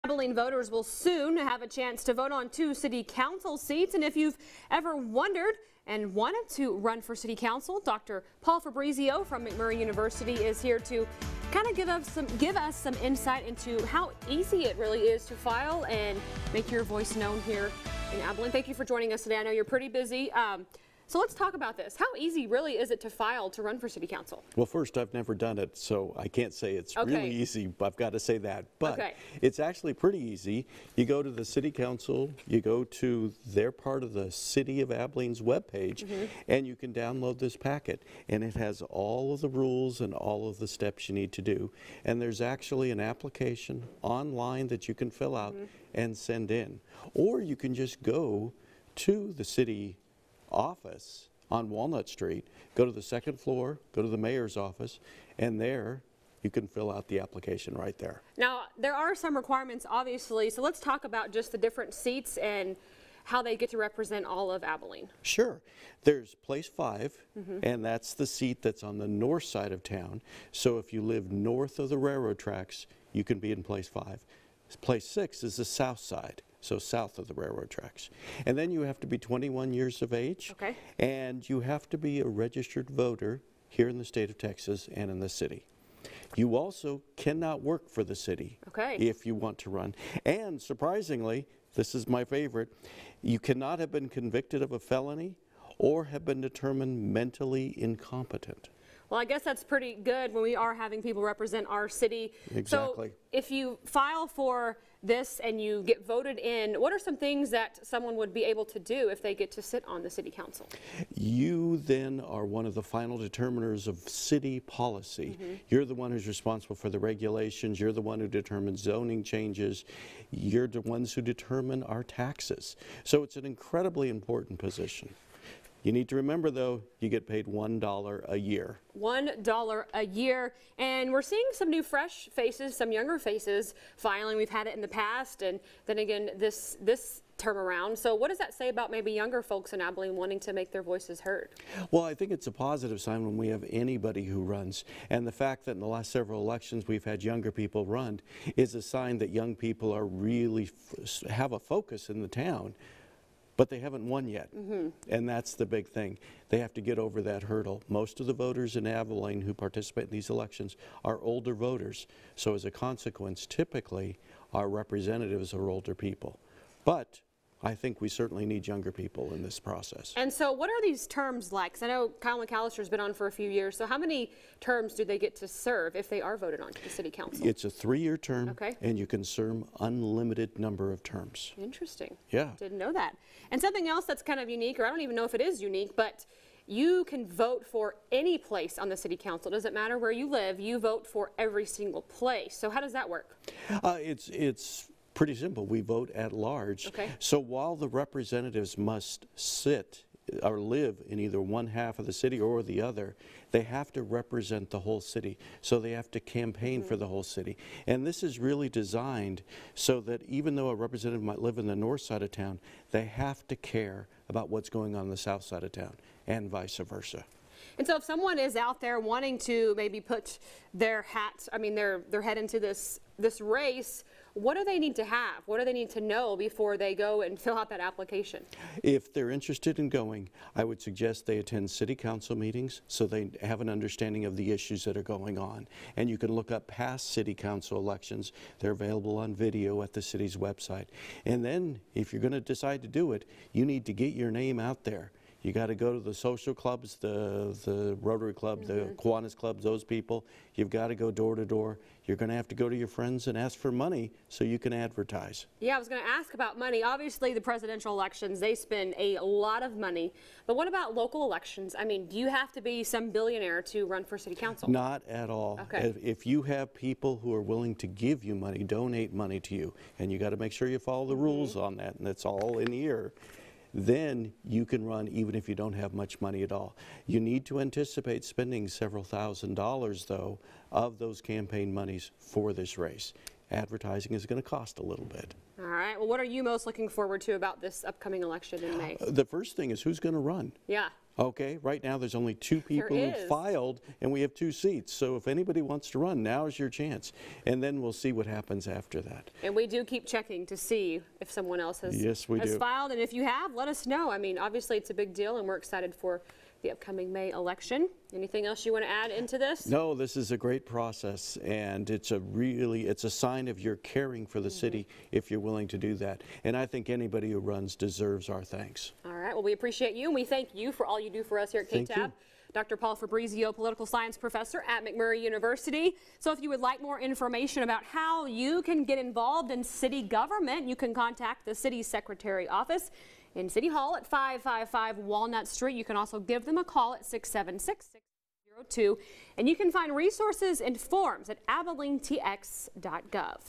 Abilene voters will soon have a chance to vote on 2 city council seats, and if you've ever wondered and wanted to run for city council, Dr. Paul Fabrizio from McMurray University is here to kind of give us some insight into how easy it really is to file and make your voice known here in Abilene. Thank you for joining us today. I know you're pretty busy. So let's talk about this. How easy really is it to file to run for city council? Well, first, I've never done it, so I can't say it's really easy. I've got to say that. But it's actually pretty easy. You go to the city council, you go to their part of the City of Abilene's webpage, and you can download this packet. And it has all of the rules and all of the steps you need to do. And there's actually an application online that you can fill out and send in. Or you can just go to the city office on Walnut Street, go to the second floor, go to the mayor's office, and there you can fill out the application right there. Now, there are some requirements, obviously, so let's talk about just the different seats and how they get to represent all of Abilene. Sure. There's place 5, and that's the seat that's on the north side of town. So if you live north of the railroad tracks, you can be in place 5. Place 6 is the south side, so south of the railroad tracks. And then you have to be 21 years of age, and you have to be a registered voter here in the state of Texas and in the city. You also cannot work for the city if you want to run. And surprisingly, this is my favorite, you cannot have been convicted of a felony or have been determined mentally incompetent. Well, I guess that's pretty good when we are having people represent our city. Exactly. So if you file for this and you get voted in, what are some things that someone would be able to do if they get to sit on the city council? You then are one of the final determiners of city policy. You're the one who's responsible for the regulations. You're the one who determines zoning changes. You're the ones who determine our taxes. So it's an incredibly important position. You need to remember, though, you get paid $1 a year. $1 a year. And we're seeing some new fresh faces, some younger faces filing. We've had it in the past, and then again this term around. So what does that say about maybe younger folks in Abilene wanting to make their voices heard? Well, I think it's a positive sign when we have anybody who runs. And the fact that in the last several elections we've had younger people run is a sign that young people are really have a focus in the town. But they haven't won yet, and that's the big thing. They have to get over that hurdle. Most of the voters in Abilene who participate in these elections are older voters. So as a consequence, typically, our representatives are older people. But I think we certainly need younger people in this process. And so what are these terms like? 'Cause I know Kyle McAllister's been on for a few years, so how many terms do they get to serve if they are voted on to the city council? It's a 3-year term, and you can serve unlimited number of terms. Interesting. Yeah. Didn't know that. And something else that's kind of unique, or I don't even know if it is unique, but you can vote for any place on the city council. It doesn't matter where you live, you vote for every single place. So how does that work? It's pretty simple. We vote at large. So while the representatives must sit or live in either one half of the city or the other, they have to represent the whole city. So they have to campaign for the whole city. And this is really designed so that even though a representative might live in the north side of town, they have to care about what's going on the south side of town and vice versa. And so if someone is out there wanting to maybe put their head into this race, what do they need to have? What do they need to know before they go and fill out that application? If they're interested in going, I would suggest they attend city council meetings so they have an understanding of the issues that are going on. And you can look up past city council elections. They're available on video at the city's website. And then if you're going to decide to do it, you need to get your name out there. You got to go to the social clubs, the Rotary Club, the Kiwanis Clubs, those people. You've got to go door to door. You're going to have to go to your friends and ask for money so you can advertise. Yeah, I was going to ask about money. Obviously, the presidential elections, they spend a lot of money. But what about local elections? I mean, do you have to be some billionaire to run for city council? Not at all. If you have people who are willing to give you money, donate money to you, and you got to make sure you follow the rules on that, and that's all in here, then you can run even if you don't have much money at all. You need to anticipate spending several $1,000s, though, of those campaign monies for this race. Advertising is going to cost a little bit. All right. Well, what are you most looking forward to about this upcoming election in May? The first thing is who's going to run. Yeah. Okay, right now there's only 2 people who filed, and we have 2 seats. So if anybody wants to run, now's your chance. And then we'll see what happens after that. And we do keep checking to see if someone else has filed. And if you have, let us know. I mean, obviously it's a big deal, and we're excited for the upcoming May election. Anything else you want to add into this? No, this is a great process, and it's a sign of your caring for the city if you're willing to do that. And I think anybody who runs deserves our thanks. All right. Well, we appreciate you, and we thank you for all you do for us here at KTAB. Dr. Paul Fabrizio, political science professor at McMurray University. So if you would like more information about how you can get involved in city government, you can contact the city secretary office in City Hall at 555 Walnut Street. You can also give them a call at 676-602, and you can find resources and forms at AbileneTX.gov.